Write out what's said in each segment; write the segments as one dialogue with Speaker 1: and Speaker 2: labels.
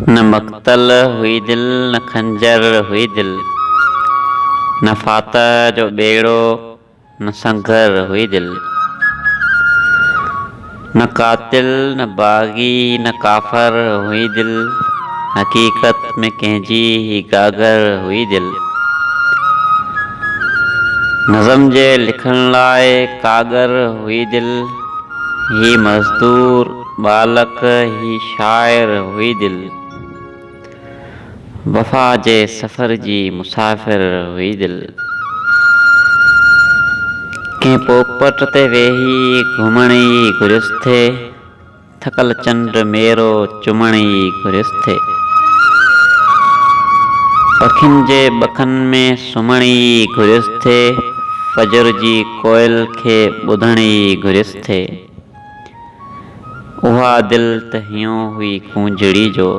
Speaker 1: न मक़तल हुई दिल न खंजर हुई दिल, न फातह जो ॿेड़ो न संघर हुई दिल। न कातिल न बाग़ी न काफ़र हुई दिल, हक़ीक़त में कंहिंजी ही गागर हुई दिल। नज़म जे लिखण लाइ कागर हुई दिल, ही मज़दूर बालक ही शाइर हुई दिल। वफ़ा जे सफ़र जी मुसाफ़िर हुई दिल। कंहिं पोपट ते वेही घुमणी घुरियसि थे, थकल चंड मेरो चुमणी घुरियसि थे। पखियुनि जे ॿखनि में सुम्हणी घुरियसि थे, फजर जी कोयल खे ॿुधणी घुरियसि थे। उहा दिल त हियों हुई कूंजड़ी जो,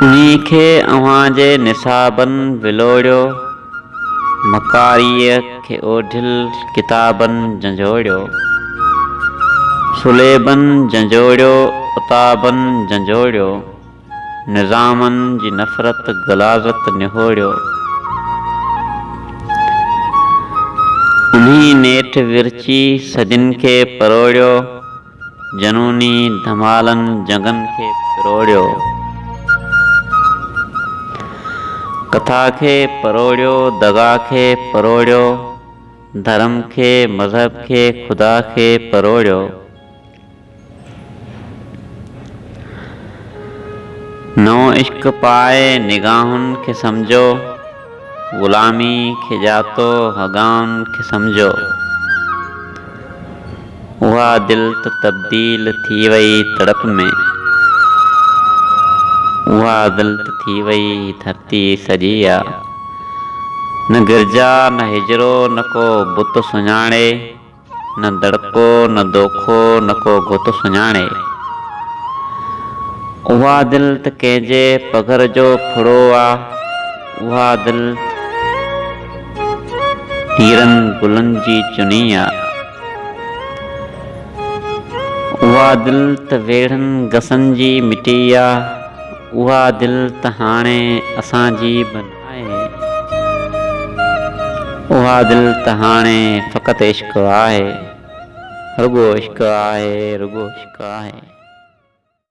Speaker 1: उन्ही खे अव्हां जे निसाबनि विलोड़ियो, मकारीअ खे ओढियल किताबनि झंझोड़ियो। सुलेबनि झंझोड़ियो उताबनि झंझोड़ियो, निज़ामनि जी नफ़रत ग़लाज़त निहोड़ियो। उन्ही नेठ विरची सदियुनि खे परोड़ियो, जनूनी धमालनि जंगनि खे पिरोड़ियो। कथा खे परोड़ियो दगा खे परोड़ियो, धर्म खे मज़हब खे ख़ुदा खे परोड़ियो। नओं इश्क पाए निगाहुनि खे सम्झो, ग़ुलामी खे जातो हगाउनि खे सम्झो। उहा दिल त तब्दील थी वई तड़प में, उहा दिल त थी वई धरती सॼी आ। न गिरजा न हिजरो न को बुत सुञाणे, न दड़को न दोखो न को घुत सुञाणे। उहा दिल त कंहिंजे पघर जो फुड़ो आ, उहा दिल हीरनि गुलनि जी चुनी आ। उहा दिल त वेढ़नि गसनि जी मिटी आ, उहा दिल त हाणे असांजी बि नाहे। उहा दिल त हाणे फ़क़ति इश्क़ आहे, रुॻो इश्क़ आहे, रुॻो इश्क़ आहे।